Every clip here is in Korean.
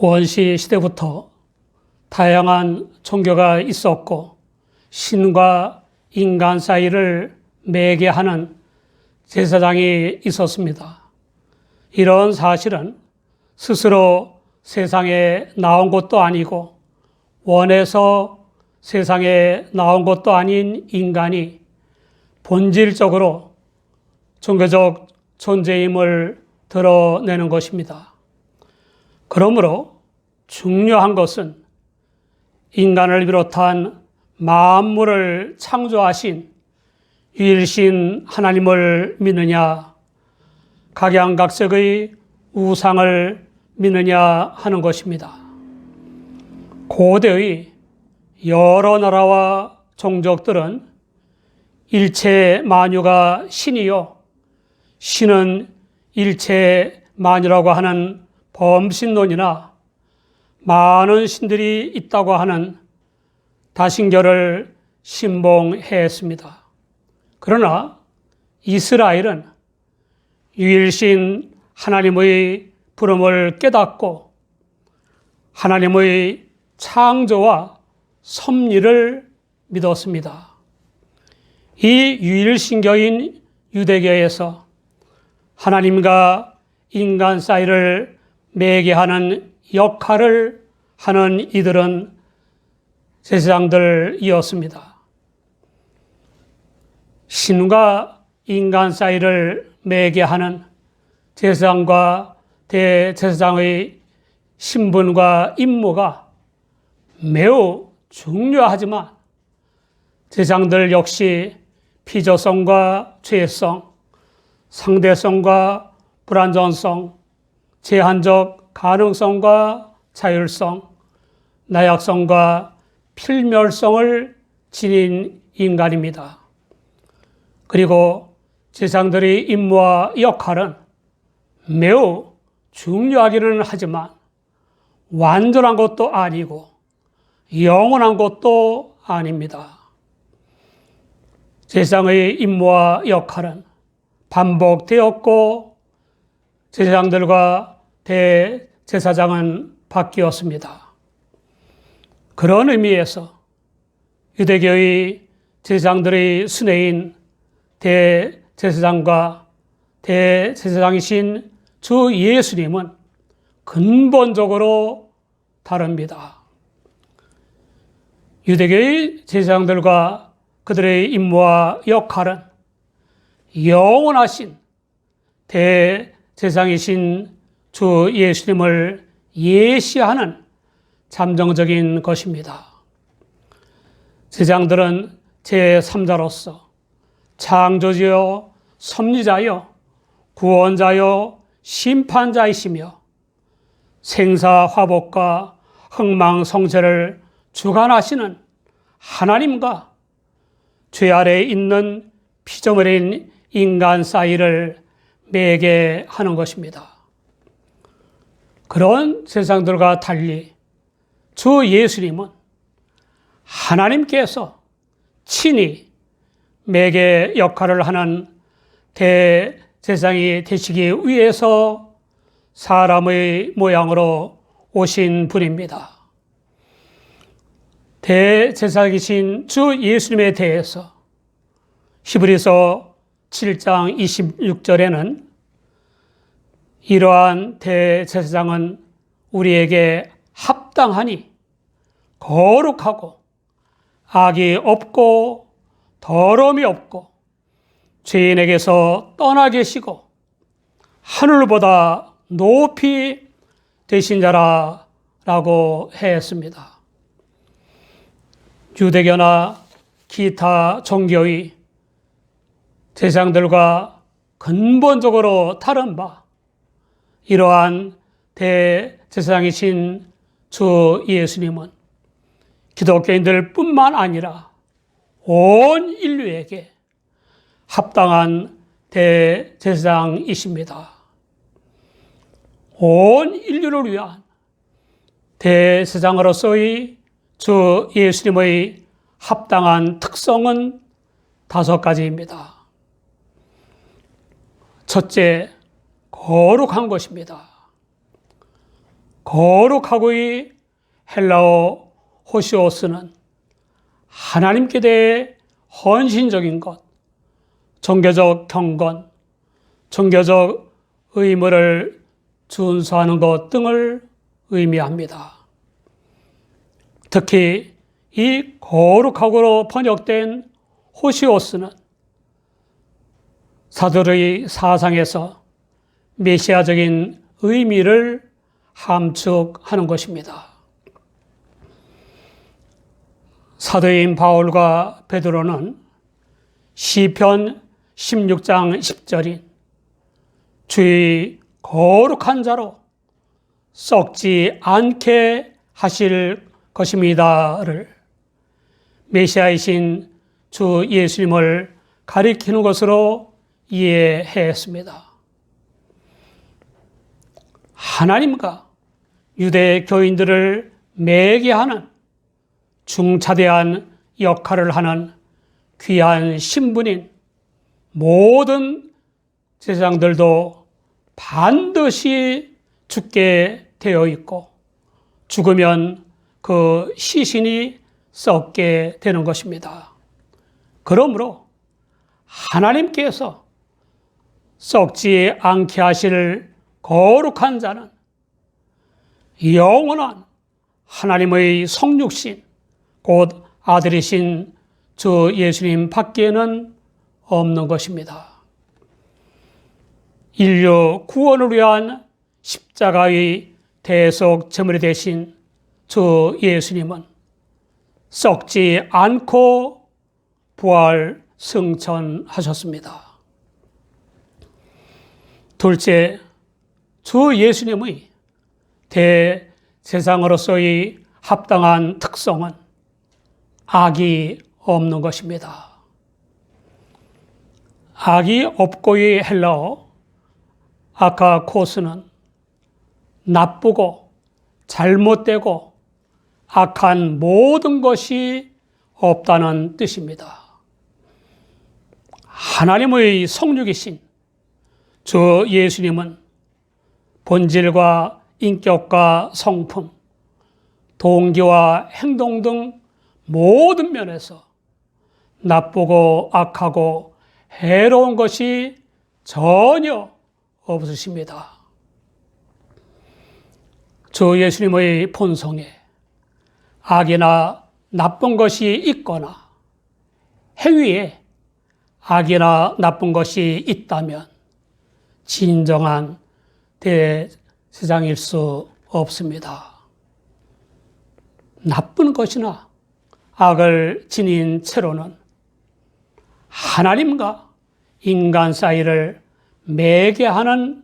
원시 시대부터 다양한 종교가 있었고 신과 인간 사이를 매개하는 제사장이 있었습니다. 이런 사실은 스스로 세상에 나온 것도 아니고 원해서 세상에 나온 것도 아닌 인간이 본질적으로 종교적 존재임을 드러내는 것입니다. 그러므로 중요한 것은 인간을 비롯한 만물을 창조하신 유일신 하나님을 믿느냐, 각양각색의 우상을 믿느냐 하는 것입니다. 고대의 여러 나라와 종족들은 일체 만유가 신이요, 신은 일체 만유라고 하는 범신론이나 많은 신들이 있다고 하는 다신교를 신봉했습니다. 그러나 이스라엘은 유일신 하나님의 부름을 깨닫고 하나님의 창조와 섭리를 믿었습니다. 이 유일신교인 유대교에서 하나님과 인간 사이를 매개하는 역할을 하는 이들은 제사장들이었습니다. 신과 인간 사이를 매개하는 제사장과 대제사장의 신분과 임무가 매우 중요하지만 제사장들 역시 피조성과 죄성, 상대성과 불완전성, 제한적 가능성과 자율성, 나약성과 필멸성을 지닌 인간입니다. 그리고 제사장들의 임무와 역할은 매우 중요하기는 하지만 완전한 것도 아니고 영원한 것도 아닙니다. 제사장의 임무와 역할은 반복되었고 제사장들과 대제사장은 바뀌었습니다. 그런 의미에서 유대교의 제사장들의 순회인 대제사장과 대제사장이신 주 예수님은 근본적으로 다릅니다. 유대교의 제사장들과 그들의 임무와 역할은 영원하신 대제사장이신 주 예수님을 예시하는 잠정적인 것입니다. 제사장들은 제3자로서 창조주요, 섭리자요, 구원자요, 심판자이시며 생사화복과 흥망성쇠를 주관하시는 하나님과 죄 아래에 있는 피조물인 인간 사이를 매개하는 것입니다. 그런 세상들과 달리 주 예수님은 하나님께서 친히 매개 역할을 하는 대제사장이 되시기 위해서 사람의 모양으로 오신 분입니다. 대제사장이신 주 예수님에 대해서 히브리서 7장 26절에는 이러한 대제사장은 우리에게 합당하니 거룩하고 악이 없고 더러움이 없고 죄인에게서 떠나 계시고 하늘보다 높이 되신 자라라고 했습니다. 유대교나 기타 종교의 제사장들과 근본적으로 다른 바 이러한 대제사장이신 주 예수님은 기독교인들 뿐만 아니라 온 인류에게 합당한 대제사장이십니다. 온 인류를 위한 대제사장으로서의 주 예수님의 합당한 특성은 5가지입니다. 첫째, 거룩한 것입니다. 거룩하고의 헬라어 호시오스는 하나님께 대해 헌신적인 것, 종교적 경건, 종교적 의무를 준수하는 것 등을 의미합니다. 특히 이 거룩하고로 번역된 호시오스는 사도의 사상에서 메시아적인 의미를 함축하는 것입니다. 사도인 바울과 베드로는 시편 16장 10절인 주의 거룩한 자로 썩지 않게 하실 것입니다를 메시아이신 주 예수님을 가리키는 것으로 이해했습니다. 하나님과 유대 교인들을 매개하는 중차대한 역할을 하는 귀한 신분인 모든 제사장들도 반드시 죽게 되어 있고 죽으면 그 시신이 썩게 되는 것입니다. 그러므로 하나님께서 썩지 않게 하실 거룩한 자는 영원한 하나님의 성육신 곧 아들이신 주 예수님 밖에는 없는 것입니다. 인류 구원을 위한 십자가의 대속 제물이 되신 주 예수님은 썩지 않고 부활 승천하셨습니다. 둘째, 주 예수님의 대제사장으로서의 합당한 특성은 악이 없는 것입니다. 악이 없고의 헬라어 아카코스는 나쁘고 잘못되고 악한 모든 것이 없다는 뜻입니다. 하나님의 성육이신 주 예수님은 본질과 인격과 성품, 동기와 행동 등 모든 면에서 나쁘고 악하고 해로운 것이 전혀 없으십니다. 주 예수님의 본성에 악이나 나쁜 것이 있거나 행위에 악이나 나쁜 것이 있다면 진정한 대제사장일 수 없습니다. 나쁜 것이나 악을 지닌 채로는 하나님과 인간 사이를 매개하는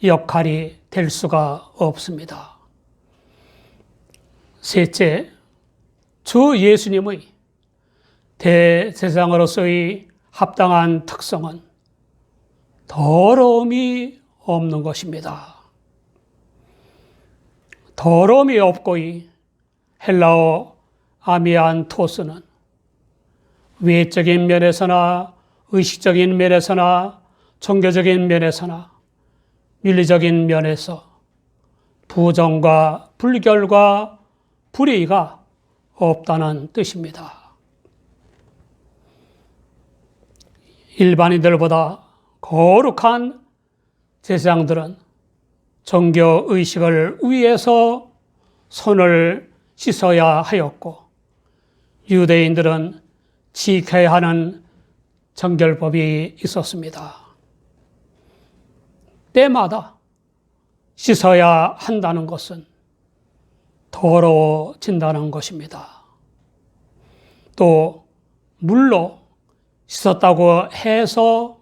역할이 될 수가 없습니다. 셋째, 주 예수님의 대제사장으로서의 합당한 특성은 더러움이 없는 것입니다. 더러움이 없고의 헬라어 아미안토스는 외적인 면에서나 의식적인 면에서나 종교적인 면에서나 윤리적인 면에서 부정과 불결과 불의가 없다는 뜻입니다. 일반인들보다 거룩한 제사장들은 종교 의식을 위해서 손을 씻어야 하였고 유대인들은 지켜야 하는 정결법이 있었습니다. 때마다 씻어야 한다는 것은 더러워진다는 것입니다. 또 물로 씻었다고 해서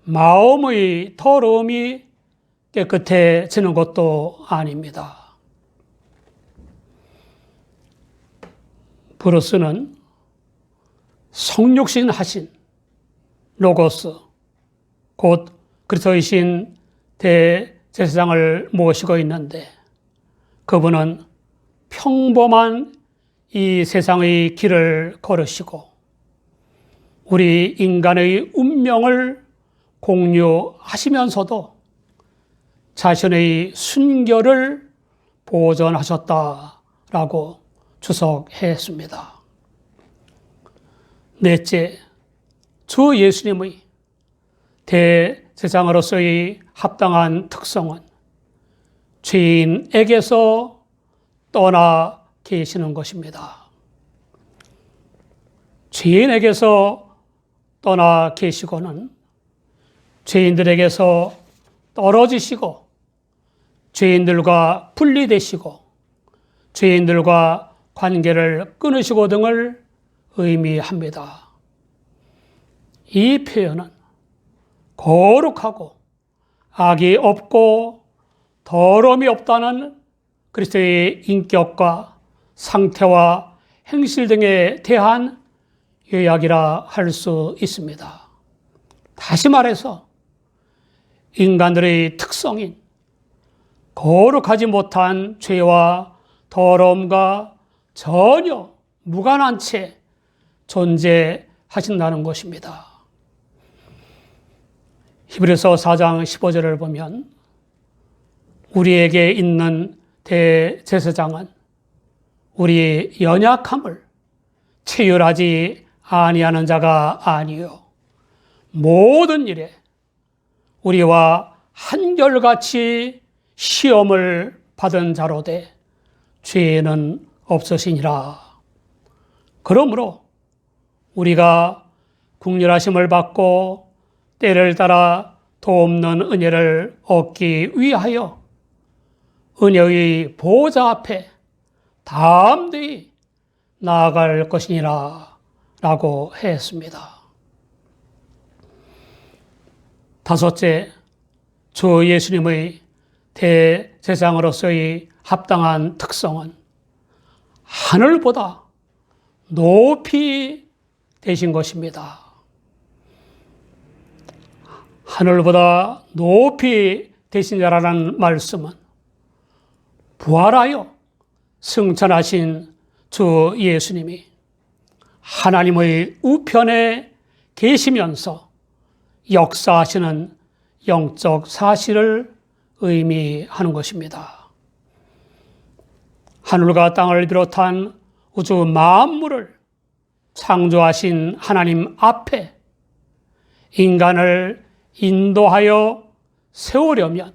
마음의 더러움이 깨끗해지는 것도 아닙니다. 브루스는 성육신 하신 로고스 곧 그리스도이신 대제사장을 모시고 있는데 그분은 평범한 이 세상의 길을 걸으시고 우리 인간의 운명을 공유하시면서도 자신의 순결을 보존하셨다라고 주석했습니다. 넷째, 주 예수님의 대제사장으로서의 합당한 특성은 죄인에게서 떠나 계시는 것입니다. 죄인에게서 떠나 계시고는 죄인들에게서 떨어지시고 죄인들과 분리되시고 죄인들과 관계를 끊으시고 등을 의미합니다. 이 표현은 거룩하고 악이 없고 더러움이 없다는 그리스도의 인격과 상태와 행실 등에 대한 요약이라 할 수 있습니다. 다시 말해서 인간들의 특성인 거룩하지 못한 죄와 더러움과 전혀 무관한 채 존재하신다는 것입니다. 히브리서 4장 15절을 보면 우리에게 있는 대제사장은 우리의 연약함을 체휼하지 아니하는 자가 아니요 모든 일에 우리와 한결같이 시험을 받은 자로되 죄는 없으시니라. 그러므로 우리가 긍휼하심을 받고 때를 따라 도없는 은혜를 얻기 위하여 은혜의 보좌 앞에 담대히 나아갈 것이니라 라고 했습니다. 다섯째, 주 예수님의 대제사장으로서의 합당한 특성은 하늘보다 높이 되신 것입니다. 하늘보다 높이 되신 자라는 말씀은 부활하여 승천하신 주 예수님이 하나님의 우편에 계시면서 역사하시는 영적 사실을 의미하는 것입니다. 하늘과 땅을 비롯한 우주 만물을 창조하신 하나님 앞에 인간을 인도하여 세우려면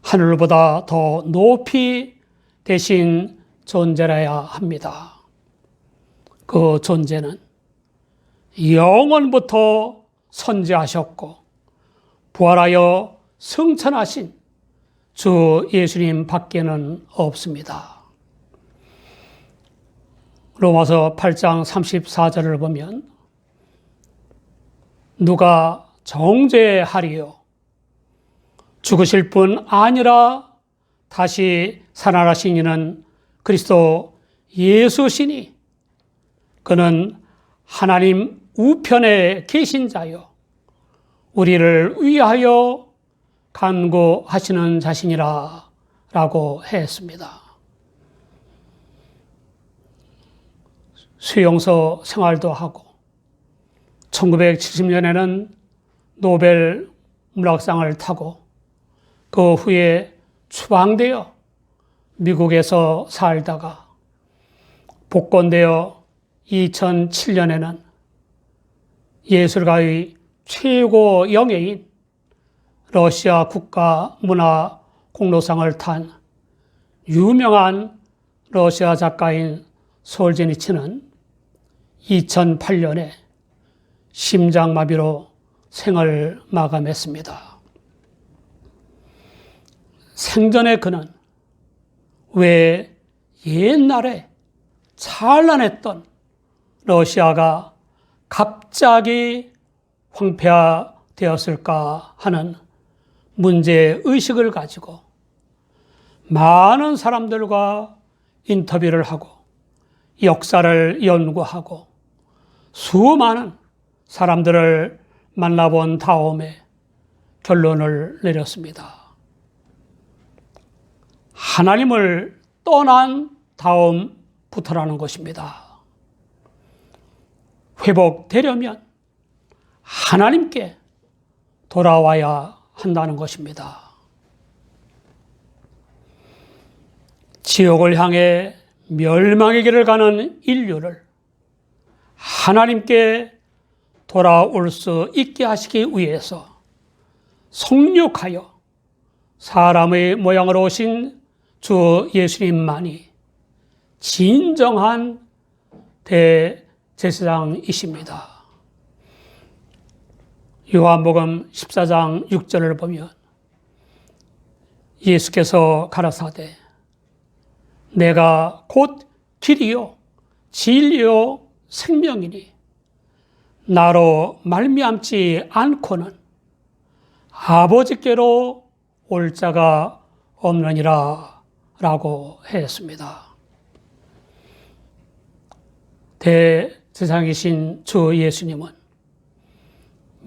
하늘보다 더 높이 되신 존재라야 합니다. 그 존재는 영원부터 선지하셨고 부활하여 승천하신 주 예수님 밖에는 없습니다. 로마서 8장 34절을 보면 누가 정죄하리요 죽으실 뿐 아니라 다시 살아나신 이는 그리스도 예수시니 그는 하나님 우편에 계신 자요 우리를 위하여 간구하시는 자신이라 라고 했습니다. 수용소 생활도 하고 1970년에는 노벨 문학상을 타고 그 후에 추방되어 미국에서 살다가 복권되어 2007년에는 예술가의 최고 영예인 러시아 국가 문화 공로상을 탄 유명한 러시아 작가인 솔제니츠는 2008년에 심장마비로 생을 마감했습니다. 생전에 그는 왜 옛날에 찬란했던 러시아가 갑자기 황폐화되었을까 하는 문제의식을 가지고 많은 사람들과 인터뷰를 하고 역사를 연구하고 수많은 사람들을 만나본 다음에 결론을 내렸습니다. 하나님을 떠난 다음부터라는 것입니다. 회복되려면 하나님께 돌아와야 한다는 것입니다. 지옥을 향해 멸망의 길을 가는 인류를 하나님께 돌아올 수 있게 하시기 위해서 성육하여 사람의 모양으로 오신 주 예수님만이 진정한 대제사장이십니다. 요한복음 14장 6절을 보면 예수께서 가라사대 내가 곧 길이요 진리요 생명이니 나로 말미암지 않고는 아버지께로 올 자가 없느니라 라고 했습니다. 대제사장이신 주 예수님은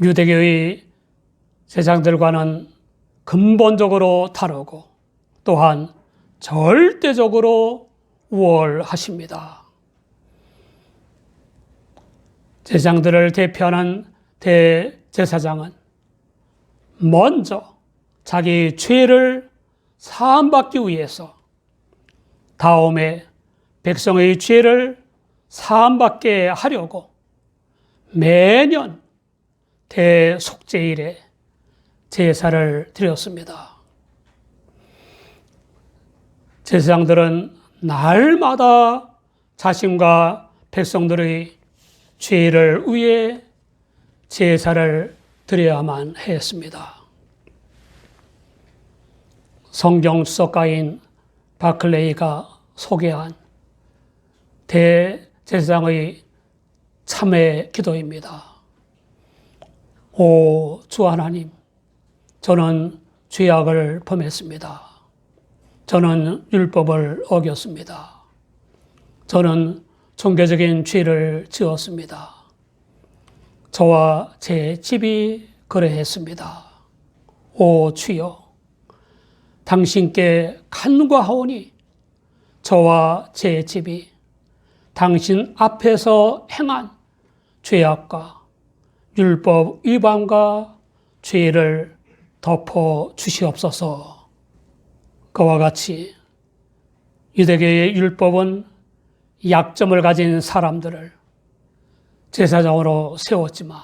유대교의 제사장들과는 근본적으로 다르고 또한 절대적으로 우월하십니다. 제사장들을 대표하는 대제사장은 먼저 자기 죄를 사함받기 위해서 다음에 백성의 죄를 사함받게 하려고 매년 대속죄일에 제사를 드렸습니다. 제사장들은 날마다 자신과 백성들의 죄를 위해 제사를 드려야만 했습니다. 성경 주석가인 바클레이가 소개한 대제사장의 참회 기도입니다. 오 주 하나님, 저는 죄악을 범했습니다. 저는 율법을 어겼습니다. 저는 종교적인 죄를 지었습니다. 저와 제 집이 그러했습니다. 오 주여, 당신께 간구하오니 저와 제 집이 당신 앞에서 행한 죄악과 율법 위반과 죄를 덮어 주시옵소서. 그와 같이 유대교의 율법은 약점을 가진 사람들을 제사장으로 세웠지만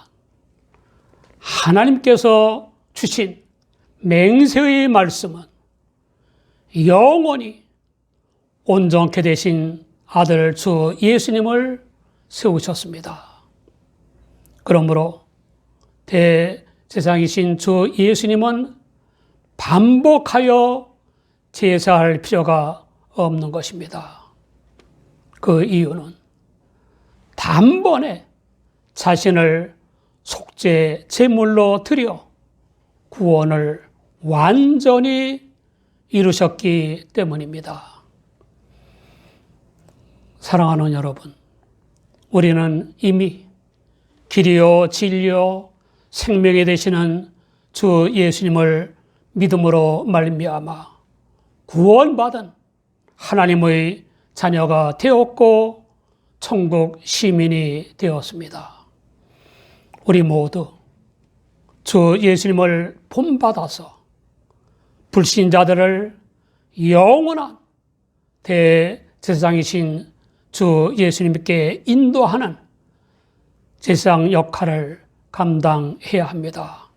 하나님께서 주신 맹세의 말씀은 영원히 온전케 되신 아들 주 예수님을 세우셨습니다. 그러므로 대제사장이신 주 예수님은 반복하여 제사할 필요가 없는 것입니다. 그 이유는 단번에 자신을 속죄 제물로 드려 구원을 완전히 이루셨기 때문입니다. 사랑하는 여러분, 우리는 이미 길이요 진리요 생명이 되시는 주 예수님을 믿음으로 말미암아 구원받은 하나님의 자녀가 되었고 천국 시민이 되었습니다. 우리 모두 주 예수님을 본받아서 불신자들을 영원한 대제사장이신 주 예수님께 인도하는 제사장 역할을 감당해야 합니다.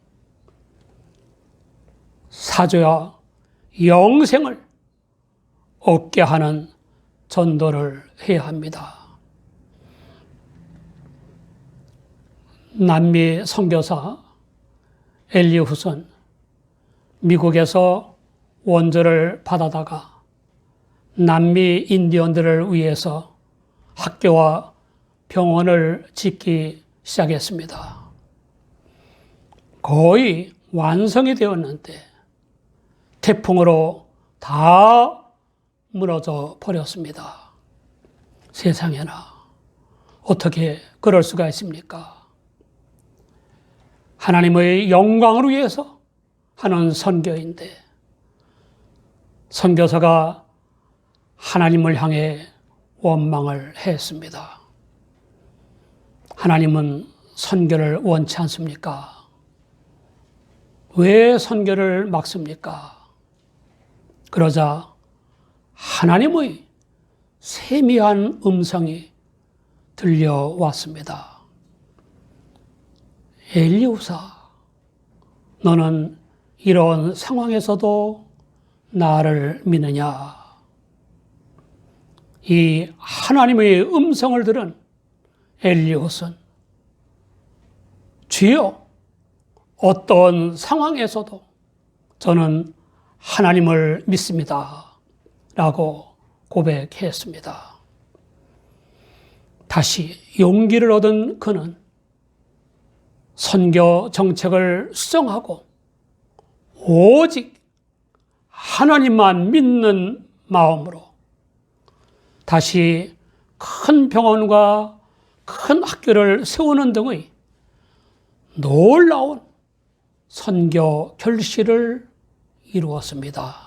사죄와 영생을 얻게 하는 전도를 해야 합니다. 남미 선교사 엘리 후선, 미국에서 원조를 받아다가 남미 인디언들을 위해서 학교와 병원을 짓기 시작했습니다. 거의 완성이 되었는데 태풍으로 다 무너져 버렸습니다. 세상에나 어떻게 그럴 수가 있습니까? 하나님의 영광을 위해서 하는 선교인데 선교사가 하나님을 향해 원망을 했습니다. 하나님은 선교를 원치 않습니까? 왜 선교를 막습니까? 그러자 하나님의 세미한 음성이 들려왔습니다. 엘리후사, 너는 이런 상황에서도 나를 믿느냐? 이 하나님의 음성을 들은 엘리후는 주여, 어떤 상황에서도 저는 하나님을 믿습니다 라고 고백했습니다. 다시 용기를 얻은 그는 선교 정책을 수정하고 오직 하나님만 믿는 마음으로 다시 큰 병원과 큰 학교를 세우는 등의 놀라운 선교 결실을 이루었습니다.